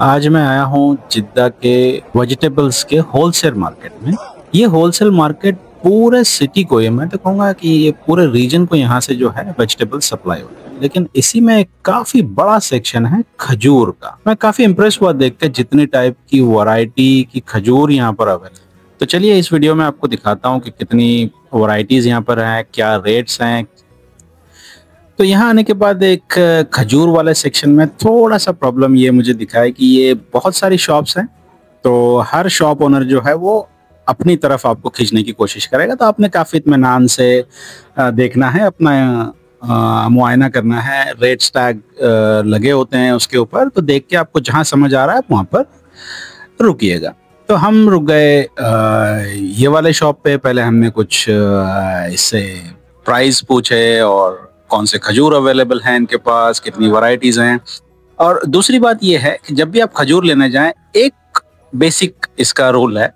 आज मैं आया हूँ जिद्दा के वेजिटेबल्स के होलसेल मार्केट में। ये होलसेल मार्केट पूरे सिटी को, ये मैं तो कहूँगा कि ये पूरे रीजन को यहाँ से जो है वेजिटेबल सप्लाई होता है। लेकिन इसी में एक काफी बड़ा सेक्शन है खजूर का। मैं काफी इम्प्रेस हुआ देख के जितनी टाइप की वैरायटी की खजूर यहाँ पर अवेलेबल। तो चलिए इस वीडियो में आपको दिखाता हूँ कि कितनी वैरायटीज यहाँ पर हैं, क्या रेट्स हैं। तो यहाँ आने के बाद एक खजूर वाले सेक्शन में थोड़ा सा प्रॉब्लम ये मुझे दिखा है कि ये बहुत सारी शॉप्स हैं, तो हर शॉप ओनर जो है वो अपनी तरफ आपको खींचने की कोशिश करेगा। तो आपने काफ़ी इत्मीनान से देखना है, अपना मुआयना करना है। रेट्स टैग लगे होते हैं उसके ऊपर, तो देख के आपको जहाँ समझ आ रहा है वहाँ पर रुकिएगा। तो हम रुक गए ये वाले शॉप पे। पहले हमने कुछ इससे प्राइस पूछे और कौन से खजूर अवेलेबल हैं इनके पास, कितनी वैरायटीज हैं। और दूसरी बात ये है कि जब भी आप खजूर लेने जाएं, एक बेसिक इसका रूल है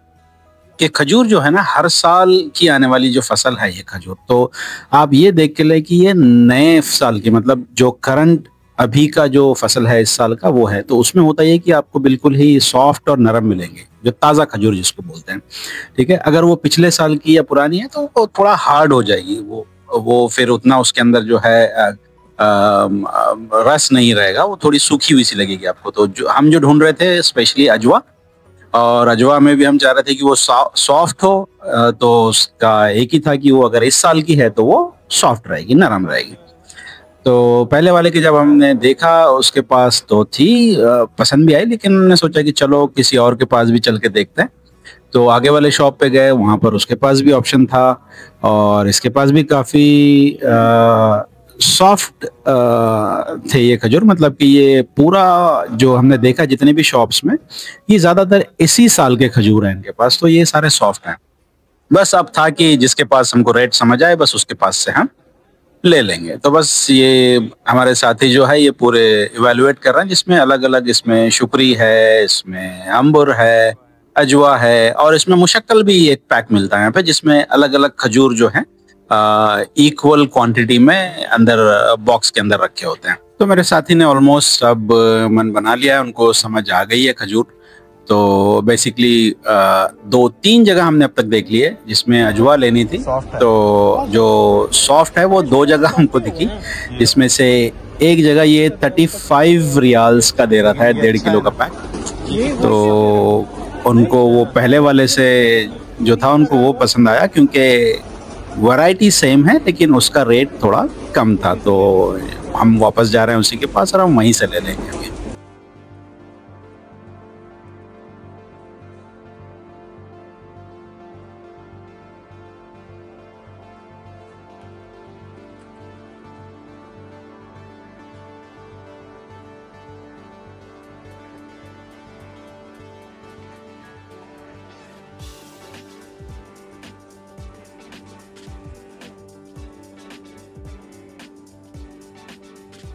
कि खजूर जो है ना, हर साल की आने वाली जो फसल है ये खजूर, तो आप ये देख के ले कि ये नए साल की, मतलब जो करंट अभी का जो फसल है इस साल का वो है। तो उसमें होता है कि आपको बिल्कुल ही सॉफ्ट और नरम मिलेंगे, जो ताज़ा खजूर जिसको बोलते हैं। ठीक है, अगर वो पिछले साल की या पुरानी है तो वो थोड़ा हार्ड हो जाएगी, वो फिर उतना उसके अंदर जो है रस नहीं रहेगा, वो थोड़ी सूखी हुई सी लगेगी आपको। तो जो हम जो ढूंढ रहे थे स्पेशली अजवा, और अजवा में भी हम चाह रहे थे कि वो सॉफ्ट हो। तो उसका एक ही था कि वो अगर इस साल की है तो वो सॉफ्ट रहेगी, नरम रहेगी। तो पहले वाले की जब हमने देखा उसके पास तो थी, पसंद भी आई, लेकिन हमने सोचा कि चलो किसी और के पास भी चल के देखते हैं। तो आगे वाले शॉप पे गए, वहाँ पर उसके पास भी ऑप्शन था और इसके पास भी काफ़ी सॉफ्ट थे ये खजूर। मतलब कि ये पूरा जो हमने देखा जितने भी शॉप्स में, ये ज़्यादातर इसी साल के खजूर हैं इनके पास, तो ये सारे सॉफ्ट हैं। बस अब था कि जिसके पास हमको रेट समझ आए बस उसके पास से हम ले लेंगे। तो बस ये हमारे साथी जो है ये पूरे इवेलुएट कर रहे हैं, जिसमें अलग अलग, इसमें शुक्री है, इसमें अंबुर है, अजवा है, और इसमें मुशक्कल भी एक पैक मिलता है यहाँ पे, जिसमें अलग अलग खजूर जो हैं इक्वल क्वांटिटी में अंदर बॉक्स के अंदर रखे होते हैं। तो मेरे साथी ने ऑलमोस्ट अब मन बना लिया है, उनको समझ आ गई है खजूर। तो बेसिकली 2-3 जगह हमने अब तक देख लिए जिसमें अजवा लेनी थी। तो जो सॉफ्ट है वो 2 जगह हमको दिखी, जिसमें से एक जगह ये 35 रियाल्स का दे रहा था, 1.5 किलो का पैक। तो उनको वो पहले वाले से जो था उनको वो पसंद आया, क्योंकि वैरायटी सेम है लेकिन उसका रेट थोड़ा कम था। तो हम वापस जा रहे हैं उसी के पास और हम वहीं से ले लेंगे अभी।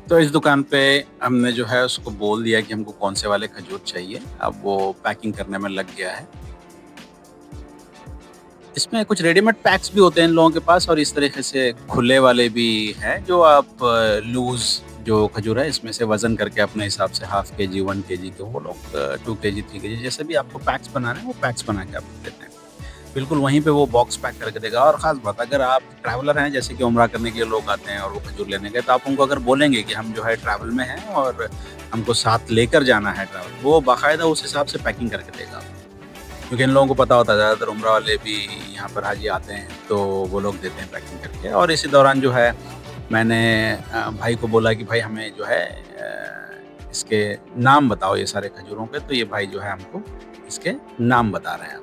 तो इस दुकान पे हमने जो है उसको बोल दिया कि हमको कौन से वाले खजूर चाहिए। अब वो पैकिंग करने में लग गया है। इसमें कुछ रेडीमेड पैक्स भी होते हैं इन लोगों के पास, और इस तरीके से खुले वाले भी हैं, जो आप लूज जो खजूर है इसमें से वजन करके अपने हिसाब से 0.5 kg 1 kg के वो लोग 2 kg 3 kg जैसे भी आपको पैक्स बनाने हैं वो पैक्स बना के आपको देते हैं। बिल्कुल वहीं पे वो बॉक्स पैक करके देगा। और ख़ास बात, अगर आप ट्रैवलर हैं, जैसे कि उम्रा करने के लिए लोग आते हैं और वो खजूर लेने गए, तो आप उनको अगर बोलेंगे कि हम जो है ट्रैवल में हैं और हमको साथ लेकर जाना है ट्रैवल, वो बाकायदा उस हिसाब से पैकिंग करके देगा। क्योंकि इन लोगों को पता होता है, ज़्यादातर उम्रा वाले भी यहाँ पर हाजी आते हैं तो वो लोग देते हैं पैकिंग करके। और इसी दौरान जो है मैंने भाई को बोला कि भाई हमें जो है इसके नाम बताओ ये सारे खजूरों के। तो ये भाई जो है हमको इसके नाम बता रहे हैं।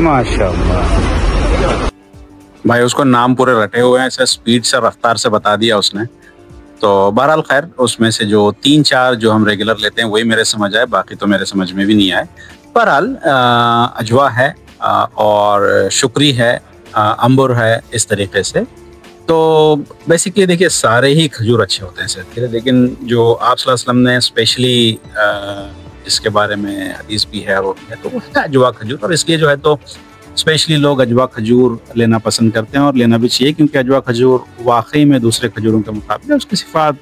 माशाल्लाह। भाई उसको नाम पूरे रटे हुए हैं, ऐसे स्पीड से, रफ्तार से बता दिया उसने। तो बहरहाल खैर, उसमें से जो 3-4 जो हम रेगुलर लेते हैं वही मेरे समझ आए, बाकी तो मेरे समझ में भी नहीं आए। बहरहाल अजवा है और शुक्री है, अंबुर है, इस तरीके से। तो बेसिकली देखिए सारे ही खजूर अच्छे होते हैं सेहत के लिए, लेकिन जो आप सल्लल्लाहु अलैहि वसल्लम ने स्पेशली इसके बारे में हदीस भी है वो भी है, तो वो है अजवा खजूर। और इसलिए जो है तो स्पेशली लोग अजवा खजूर लेना पसंद करते हैं और लेना भी चाहिए, क्योंकि अजवा खजूर वाकई में दूसरे खजूरों के मुकाबले उसकी सिफात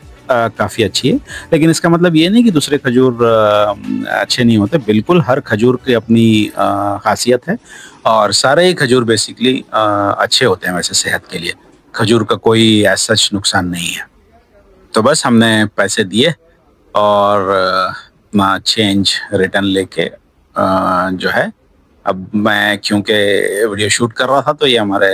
काफ़ी अच्छी है। लेकिन इसका मतलब ये नहीं कि दूसरे खजूर अच्छे नहीं होते, बिल्कुल हर खजूर की अपनी खासियत है और सारे ही खजूर बेसिकली अच्छे होते हैं वैसे सेहत के लिए। खजूर का कोई ऐसा सच नुकसान नहीं है। तो बस हमने पैसे दिए और अपना चेंज रिटर्न लेके जो है, अब मैं क्योंकि वीडियो शूट कर रहा था तो ये हमारे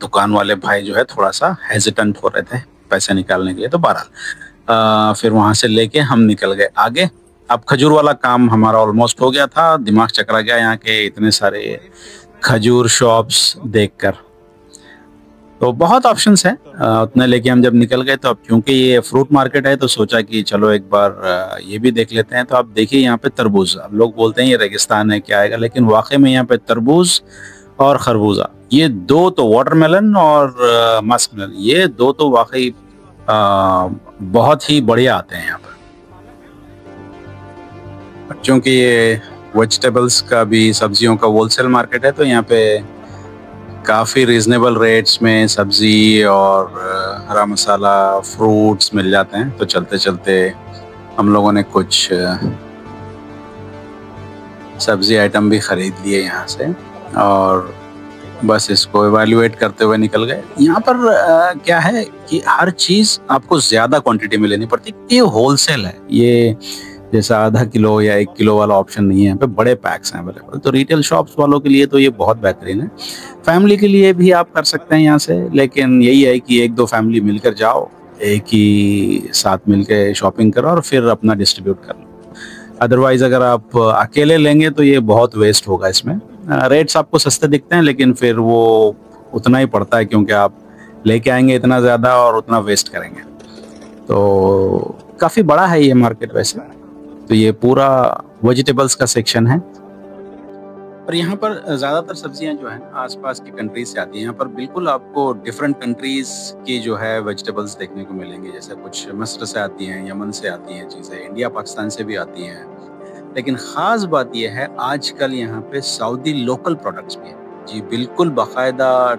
दुकान वाले भाई जो है थोड़ा सा हेजिटेंट हो रहे थे पैसे निकालने के लिए, तो बहरहाल फिर वहाँ से लेके हम निकल गए आगे। अब खजूर वाला काम हमारा ऑलमोस्ट हो गया था, दिमाग चकरा गया यहाँ के इतने सारे खजूर शॉप्स देखकर। तो बहुत ऑप्शंस हैं, उतने लेके हम जब निकल गए तो अब क्योंकि ये फ्रूट मार्केट है तो सोचा कि चलो एक बार ये भी देख लेते हैं। तो आप देखिए यहाँ पे तरबूज, अब लोग बोलते हैं ये रेगिस्तान है क्या आएगा, लेकिन वाकई में यहाँ पे तरबूज और खरबूजा, ये दो तो वाटरमेलन और मस्कमेलन, ये दो तो वाकई बहुत ही बढ़िया आते हैं यहाँ पर। क्योंकि ये वेजिटेबल्स का भी, सब्जियों का होलसेल मार्केट है, तो यहाँ पे काफ़ी रीज़नेबल रेट्स में सब्ज़ी और हरा मसाला, फ्रूट्स मिल जाते हैं। तो चलते चलते हम लोगों ने कुछ सब्ज़ी आइटम भी ख़रीद लिए यहाँ से और बस इसको इवैल्यूएट करते हुए निकल गए। यहाँ पर क्या है कि हर चीज़ आपको ज़्यादा क्वांटिटी में लेनी पड़ती है। ये होलसेल है, ये जैसा आधा किलो या 1 किलो वाला ऑप्शन नहीं है, यहाँ पे बड़े पैक्स हैं अवेलेबल। तो रिटेल शॉप्स वालों के लिए तो ये बहुत बेहतरीन है। फैमिली के लिए भी आप कर सकते हैं यहाँ से, लेकिन यही है कि 1-2 फैमिली मिलकर जाओ, एक ही साथ मिलकर शॉपिंग करो और फिर अपना डिस्ट्रीब्यूट कर लो। अदरवाइज अगर आप अकेले लेंगे तो ये बहुत वेस्ट होगा। इसमें रेट्स आपको सस्ते दिखते हैं, लेकिन फिर वो उतना ही पड़ता है, क्योंकि आप लेके आएंगे इतना ज़्यादा और उतना वेस्ट करेंगे। तो काफ़ी बड़ा है ये मार्केट वैसे। तो ये पूरा वेजिटेबल्स का सेक्शन है और यहाँ पर ज़्यादातर सब्जियाँ जो हैं आसपास की कंट्रीज से आती हैं। यहाँ पर बिल्कुल आपको डिफरेंट कंट्रीज़ की जो है वेजिटेबल्स देखने को मिलेंगे। जैसे कुछ मिस्र से आती हैं, यमन से आती हैं चीज़ें, इंडिया पाकिस्तान से भी आती हैं। लेकिन ख़ास बात यह है आजकल यहाँ पे सऊदी लोकल प्रोडक्ट्स भी हैं जी, बिल्कुल बाकायदा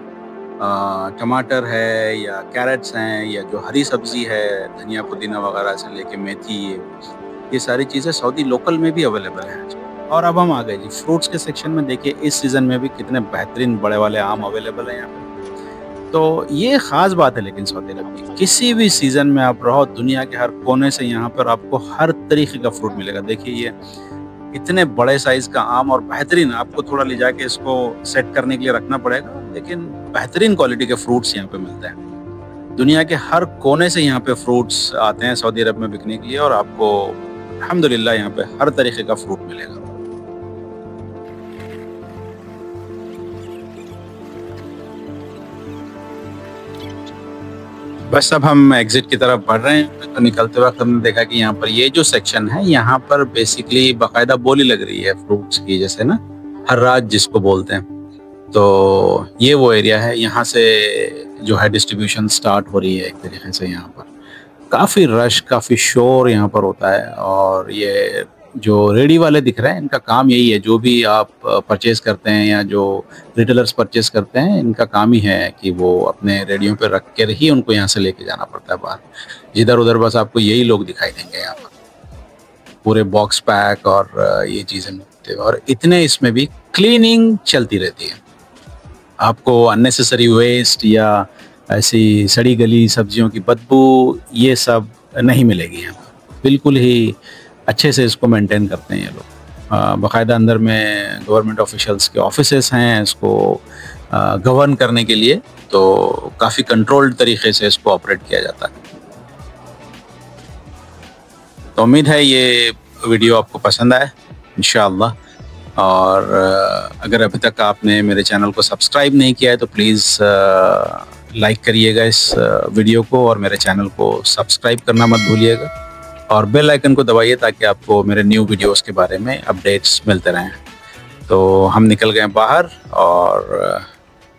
टमाटर है या कैरेट्स हैं या जो हरी सब्ज़ी है, धनिया पुदीना वगैरह से लेके मेथी, ये सारी चीज़ें सऊदी लोकल में भी अवेलेबल हैं। और अब हम आ गए जी फ्रूट्स के सेक्शन में। देखिए इस सीज़न में भी कितने बेहतरीन बड़े वाले आम अवेलेबल हैं यहाँ पे। तो ये ख़ास बात है, लेकिन सऊदी अरब की किसी भी सीज़न में आप रहो, दुनिया के हर कोने से यहाँ पर आपको हर तरीके का फ्रूट मिलेगा। देखिए ये इतने बड़े साइज़ का आम और बेहतरीन, आपको थोड़ा ले जाके इसको सेट करने के लिए रखना पड़ेगा, लेकिन बेहतरीन क्वालिटी के फ्रूट्स यहाँ पे मिलते हैं। दुनिया के हर कोने से यहाँ पे फ्रूट्स आते हैं सऊदी अरब में बिकने के लिए और आपको अल्हम्दुलिल्लाह यहाँ पे हर तरीके का फ्रूट मिलेगा। बस अब हम एग्जिट की तरफ बढ़ रहे हैं। तो निकलते वक्त हमने देखा कि यहाँ पर ये जो सेक्शन है, यहाँ पर बेसिकली बाकायदा बोली लग रही है फ्रूट्स की, जैसे ना हर्राज जिसको बोलते हैं। तो ये वो एरिया है, यहाँ से जो है डिस्ट्रीब्यूशन स्टार्ट हो रही है एक तरीके से। यहाँ पर काफ़ी रश, काफ़ी शोर यहाँ पर होता है। और ये जो रेडी वाले दिख रहे हैं, इनका काम यही है, जो भी आप परचेज़ करते हैं या जो रिटेलर्स परचेज़ करते हैं, इनका काम ही है कि वो अपने रेडियो पे रख कर ही उनको यहाँ से लेके जाना पड़ता है बाहर। जिधर उधर बस आपको यही लोग दिखाई देंगे यहाँ पर, पूरे बॉक्स पैक और ये चीज़ें मिलती है। और इतने इसमें भी क्लीनिंग चलती रहती है, आपको अननेसेसरी वेस्ट या ऐसी सड़ी गली सब्जियों की बदबू ये सब नहीं मिलेगी यहाँ पर। बिल्कुल ही अच्छे से इसको मेंटेन करते हैं ये लोग। बाकायदा अंदर में गवर्नमेंट ऑफिशियल्स के ऑफिसेस हैं इसको गवर्न करने के लिए, तो काफ़ी कंट्रोल्ड तरीके से इसको ऑपरेट किया जाता है। तो उम्मीद है ये वीडियो आपको पसंद आए इंशाअल्लाह। और अगर अभी तक आपने मेरे चैनल को सब्सक्राइब नहीं किया है तो प्लीज़ लाइक करिएगा इस वीडियो को और मेरे चैनल को सब्सक्राइब करना मत भूलिएगा और बेल आइकन को दबाइए ताकि आपको मेरे न्यू वीडियोस के बारे में अपडेट्स मिलते रहें। तो हम निकल गए बाहर और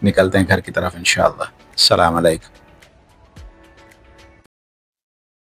निकलते हैं घर की तरफ इंशाअल्लाह। अस्सलाम वालेकुम।